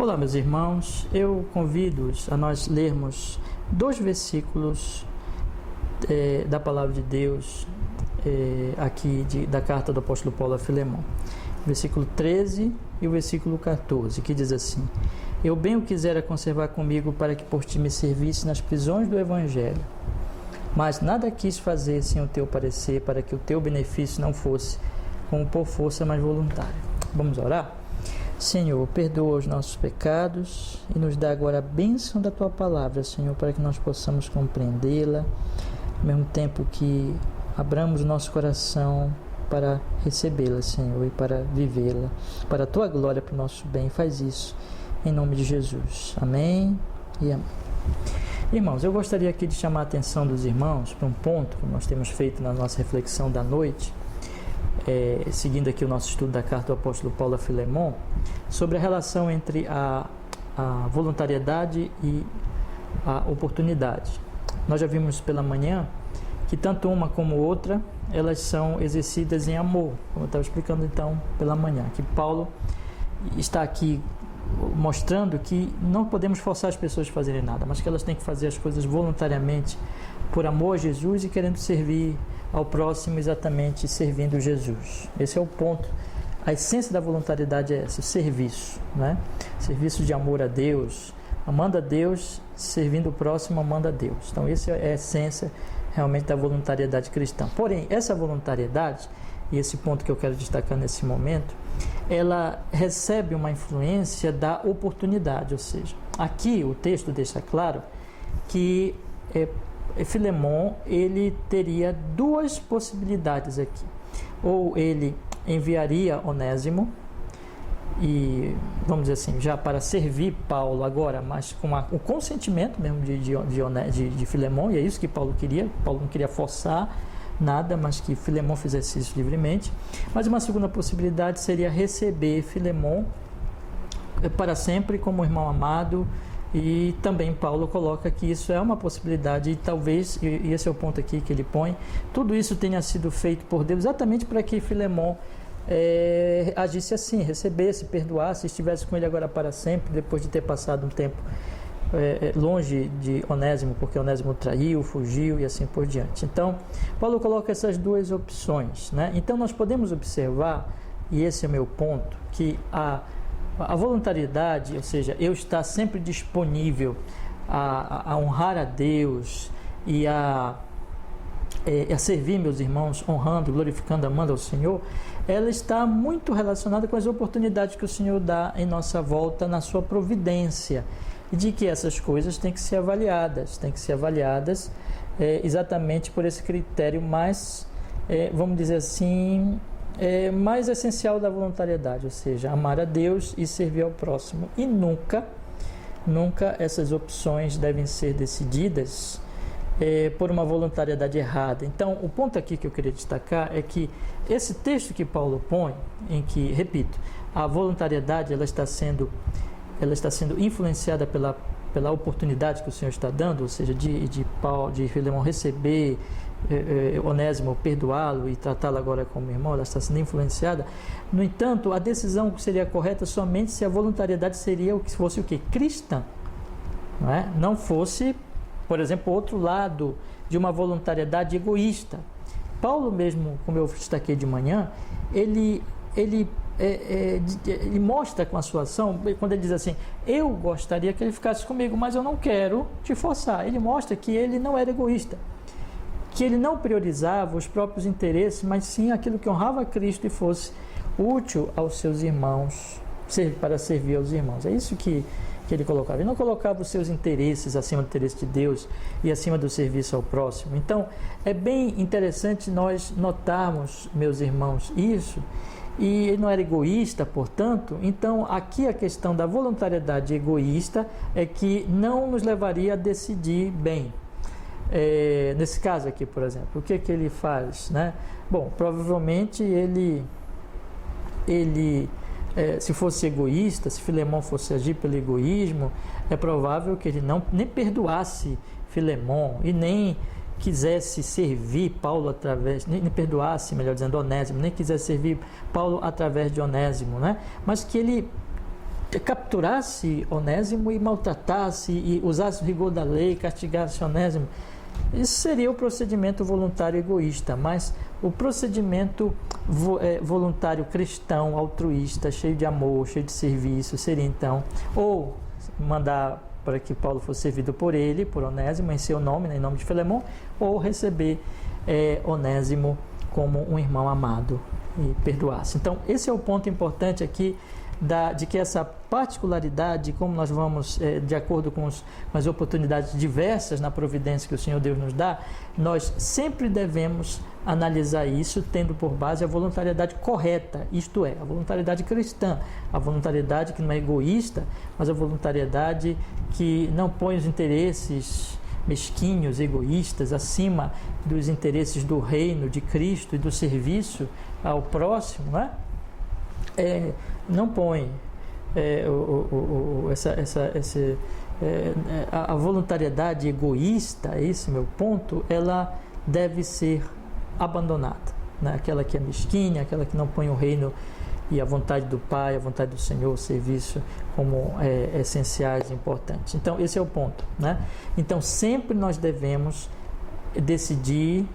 Olá, meus irmãos, eu convido-os a nós lermos dois versículos da Palavra de Deus aqui da carta do apóstolo Paulo a Filemon, versículo 13 e o versículo 14, que diz assim: Eu bem o quisera conservar comigo para que por ti me servisse nas prisões do Evangelho, mas nada quis fazer sem o teu parecer, para que o teu benefício não fosse como por força, mas voluntária. Vamos orar? Senhor, perdoa os nossos pecados e nos dá agora a bênção da Tua Palavra, Senhor, para que nós possamos compreendê-la, ao mesmo tempo que abramos o nosso coração para recebê-la, Senhor, e para vivê-la, para a Tua glória, para o nosso bem. Faz isso, em nome de Jesus. Amém e amém. Irmãos, eu gostaria aqui de chamar a atenção dos irmãos para um ponto que nós temos feito na nossa reflexão da noite, seguindo aqui o nosso estudo da carta do apóstolo Paulo a Filemon, sobre a relação entre a voluntariedade e a oportunidade. Nós já vimos pela manhã que tanto uma como outra, elas são exercidas em amor, como eu estava explicando então pela manhã, que Paulo está aqui mostrando que não podemos forçar as pessoas a fazerem nada, mas que elas têm que fazer as coisas voluntariamente, por amor a Jesus e querendo servir ao próximo, exatamente servindo Jesus. Esse é o ponto. A essência da voluntariedade é essa, o serviço, né? Serviço de amor a Deus, amando a Deus, servindo o próximo, amando a Deus. Então, essa é a essência realmente da voluntariedade cristã. Porém, essa voluntariedade, e esse ponto que eu quero destacar nesse momento, ela recebe uma influência da oportunidade, ou seja, aqui o texto deixa claro que Filemon, ele teria duas possibilidades aqui. Ou ele enviaria Onésimo, e vamos dizer assim, já para servir Paulo agora, mas com o consentimento mesmo de Filemon, e é isso que Paulo queria. Paulo não queria forçar nada, mas que Filemon fizesse isso livremente. Mas uma segunda possibilidade seria receber Filemon para sempre como irmão amado. E também Paulo coloca que isso é uma possibilidade, e talvez, e esse é o ponto aqui que ele põe, tudo isso tenha sido feito por Deus exatamente para que Filemon agisse assim, recebesse, perdoasse, estivesse com ele agora para sempre, depois de ter passado um tempo longe de Onésimo, porque Onésimo traiu, fugiu e assim por diante. Então, Paulo coloca essas duas opções, né? Então, nós podemos observar, e esse é o meu ponto, que a voluntariedade, ou seja, eu estar sempre disponível a honrar a Deus e a servir meus irmãos, honrando, glorificando, amando ao Senhor, ela está muito relacionada com as oportunidades que o Senhor dá em nossa volta, na sua providência, e de que essas coisas têm que ser avaliadas, exatamente por esse critério mais, vamos dizer assim, mais essencial da voluntariedade, ou seja, amar a Deus e servir ao próximo. E nunca essas opções devem ser decididas por uma voluntariedade errada. Então, o ponto aqui que eu queria destacar é que esse texto que Paulo põe, em que, repito, a voluntariedade ela está sendo influenciada pela oportunidade que o Senhor está dando, ou seja, de Filemon receber Onésimo, perdoá-lo e tratá-lo agora como irmão, ela está sendo influenciada. No entanto, a decisão seria correta somente se a voluntariedade seria fosse o quê? Cristã, não é? Não fosse, por exemplo, outro lado de uma voluntariedade egoísta. Paulo mesmo, como eu destaquei de manhã, ele mostra com a sua ação, quando ele diz assim: eu gostaria que ele ficasse comigo, mas eu não quero te forçar. Ele mostra que ele não era egoísta, que ele não priorizava os próprios interesses, mas sim aquilo que honrava a Cristo e fosse útil aos seus irmãos, para servir aos irmãos. É isso que ele colocava. Ele não colocava os seus interesses acima do interesse de Deus e acima do serviço ao próximo. Então, é bem interessante nós notarmos, meus irmãos, isso. E ele não era egoísta, portanto. Então, aqui a questão da voluntariedade egoísta é que não nos levaria a decidir bem. Nesse caso aqui, por exemplo, o que ele faz, né? Bom, provavelmente ele se fosse egoísta, se Filemon fosse agir pelo egoísmo, é provável que ele nem perdoasse Filemon e nem quisesse servir Paulo através, nem perdoasse, melhor dizendo, Onésimo, nem quisesse servir Paulo através de Onésimo, né? Mas que ele capturasse Onésimo e maltratasse e usasse o rigor da lei, castigasse Onésimo, isso seria o procedimento voluntário egoísta, mas o procedimento voluntário cristão, altruísta, cheio de amor, cheio de serviço, seria então, ou mandar para que Paulo fosse servido por ele, por Onésimo, em seu nome, em nome de Filemon, ou receber Onésimo como um irmão amado e perdoasse. Então, esse é o ponto importante aqui, de que essa particularidade, como nós vamos, de acordo com as oportunidades diversas na providência que o Senhor Deus nos dá, nós sempre devemos analisar isso tendo por base a voluntariedade correta, isto é, a voluntariedade cristã, a voluntariedade que não é egoísta, mas a voluntariedade que não põe os interesses mesquinhos, egoístas, acima dos interesses do reino de Cristo e do serviço ao próximo, né? Não põe a voluntariedade egoísta, esse meu ponto, ela deve ser abandonada, né? Aquela que é mesquinha, aquela que não põe o reino e a vontade do Pai, a vontade do Senhor, o serviço como essenciais e importantes. Então, esse é o ponto, né? Então, sempre nós devemos decidir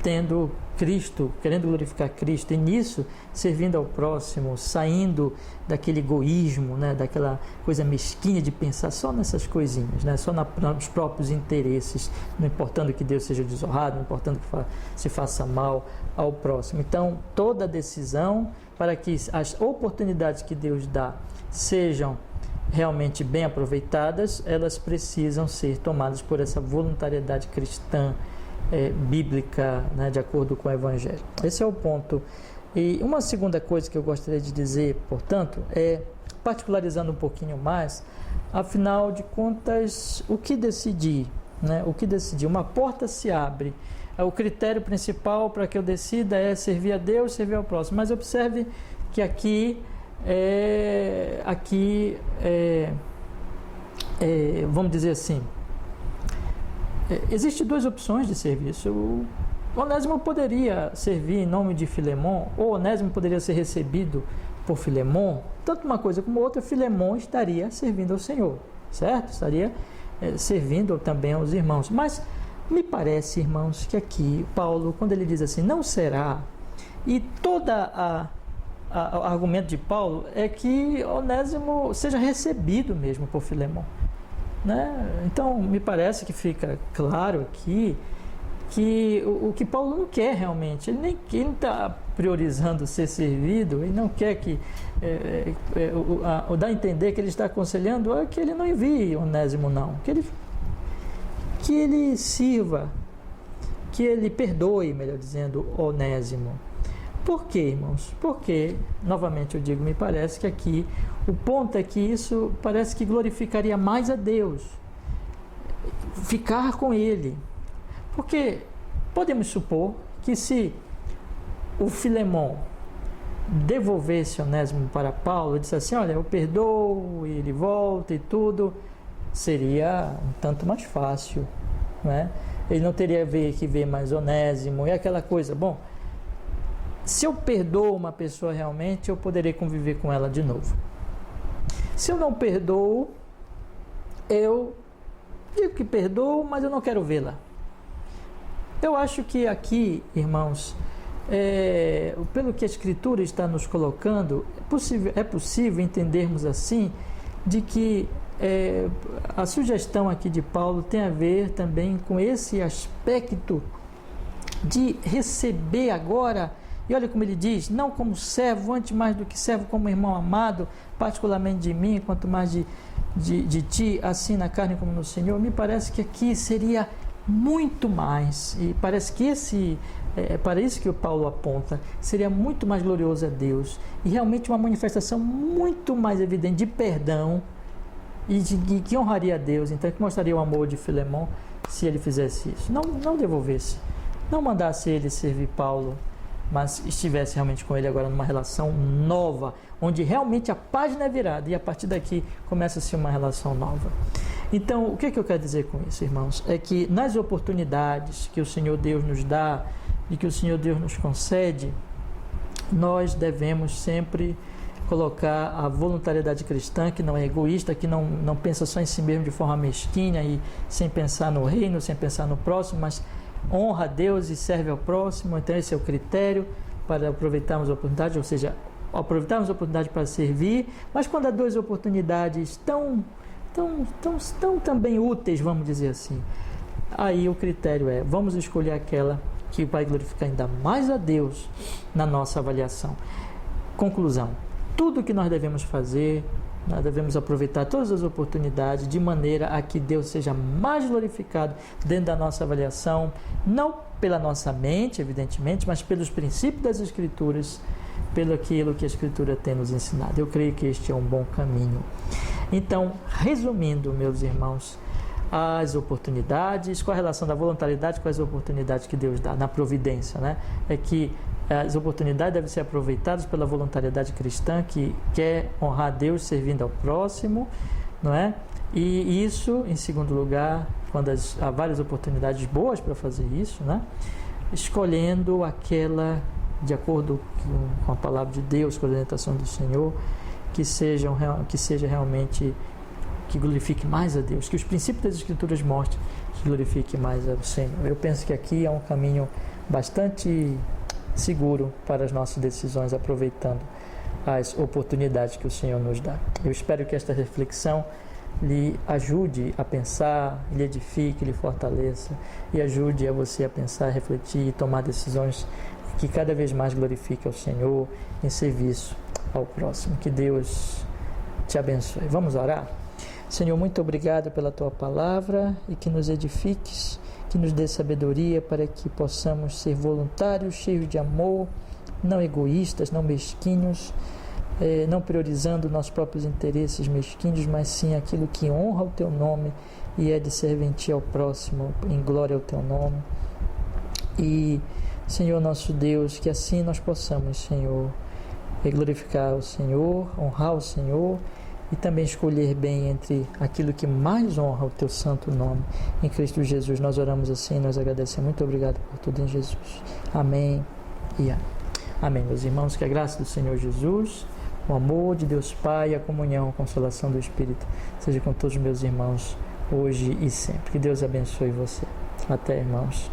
tendo Cristo, querendo glorificar Cristo, e nisso servindo ao próximo, saindo daquele egoísmo, né, daquela coisa mesquinha de pensar só nessas coisinhas, né, só nos próprios interesses, não importando que Deus seja desonrado, não importando que se faça mal ao próximo. Então, toda decisão para que as oportunidades que Deus dá sejam realmente bem aproveitadas, elas precisam ser tomadas por essa voluntariedade cristã, bíblica, né, de acordo com o Evangelho. Esse é o ponto. E uma segunda coisa que eu gostaria de dizer, portanto, particularizando um pouquinho mais, afinal de contas, o que decidir? Né? O que decidir? Uma porta se abre. O critério principal para que eu decida é servir a Deus, servir ao próximo. Mas observe que aqui vamos dizer assim, existem duas opções de serviço. O Onésimo poderia servir em nome de Filemon, ou Onésimo poderia ser recebido por Filemon. Tanto uma coisa como outra, Filemon estaria servindo ao Senhor, certo? Estaria servindo também aos irmãos. Mas me parece, irmãos, que aqui Paulo, quando ele diz assim, não será, e todo o argumento de Paulo é que Onésimo seja recebido mesmo por Filemon. Né? Então, me parece que fica claro aqui que o que Paulo não quer realmente, ele está priorizando ser servido, ele não quer que dá a entender que ele está aconselhando que ele não envie Onésimo, não, que ele sirva, que ele perdoe, melhor dizendo, Onésimo. Por quê, irmãos? Porque, novamente eu digo, me parece que aqui o ponto é que isso parece que glorificaria mais a Deus, ficar com Ele. Porque podemos supor que se o Filemon devolvesse Onésimo para Paulo e disse assim, olha, eu perdoo, e ele volta e tudo, seria um tanto mais fácil, né? Ele não teria que ver mais Onésimo, e aquela coisa, bom, se eu perdoo uma pessoa realmente, eu poderei conviver com ela de novo. Se eu não perdoo, eu digo que perdoo, mas eu não quero vê-la. Eu acho que aqui, irmãos, pelo que a Escritura está nos colocando, é possível entendermos assim, de que a sugestão aqui de Paulo tem a ver também com esse aspecto de receber agora. E olha como ele diz, não como servo, antes mais do que servo, como irmão amado, particularmente de mim, quanto mais de ti, assim na carne como no Senhor. Me parece que aqui seria muito mais, e parece que para isso que o Paulo aponta, seria muito mais glorioso a Deus, e realmente uma manifestação muito mais evidente de perdão, e que honraria a Deus, então que mostraria o amor de Filemon, se ele fizesse isso. Não devolvesse, não mandasse ele servir Paulo, mas estivesse realmente com ele agora numa relação nova, onde realmente a página é virada, e a partir daqui começa-se uma relação nova. Então, o que eu quero dizer com isso, irmãos? É que nas oportunidades que o Senhor Deus nos dá, e que o Senhor Deus nos concede, nós devemos sempre colocar a voluntariedade cristã, que não é egoísta, que não pensa só em si mesmo de forma mesquinha e sem pensar no reino, sem pensar no próximo, mas honra a Deus e serve ao próximo. Então esse é o critério para aproveitarmos a oportunidade, ou seja, aproveitarmos a oportunidade para servir, mas quando há duas oportunidades tão também úteis, vamos dizer assim, aí o critério é, vamos escolher aquela que vai glorificar ainda mais a Deus na nossa avaliação. Conclusão: tudo que nós devemos fazer, nós devemos aproveitar todas as oportunidades de maneira a que Deus seja mais glorificado dentro da nossa avaliação, não pela nossa mente, evidentemente, mas pelos princípios das Escrituras, pelo aquilo que a Escritura tem nos ensinado. Eu creio que este é um bom caminho. Então, resumindo, meus irmãos, as oportunidades, qual a relação da voluntariedade com as oportunidades que Deus dá na providência, né? É que as oportunidades devem ser aproveitadas pela voluntariedade cristã que quer honrar a Deus servindo ao próximo, não é? E isso, em segundo lugar, quando há várias oportunidades boas para fazer isso, né? Escolhendo aquela de acordo com a palavra de Deus, com a orientação do Senhor, que seja realmente, que glorifique mais a Deus, que os princípios das Escrituras mostrem que glorifique mais ao Senhor. Eu penso que aqui é um caminho bastante seguro para as nossas decisões, aproveitando as oportunidades que o Senhor nos dá. Eu espero que esta reflexão lhe ajude a pensar, lhe edifique, lhe fortaleça e ajude a você a pensar, refletir e tomar decisões que cada vez mais glorifiquem ao Senhor em serviço ao próximo. Que Deus te abençoe. Vamos orar? Senhor, muito obrigado pela Tua palavra e que nos edifiques, que nos dê sabedoria para que possamos ser voluntários, cheios de amor, não egoístas, não mesquinhos, não priorizando nossos próprios interesses mesquinhos, mas sim aquilo que honra o Teu nome e é de serventia ao próximo, em glória ao Teu nome. E, Senhor nosso Deus, que assim nós possamos, Senhor, glorificar o Senhor, honrar o Senhor e também escolher bem entre aquilo que mais honra o Teu santo nome. Em Cristo Jesus nós oramos assim, nós agradecemos. Muito obrigado por tudo em Jesus. Amém e amém. Amém, meus irmãos, que a graça do Senhor Jesus, o amor de Deus Pai, a comunhão, a consolação do Espírito seja com todos os meus irmãos hoje e sempre. Que Deus abençoe você. Até, irmãos.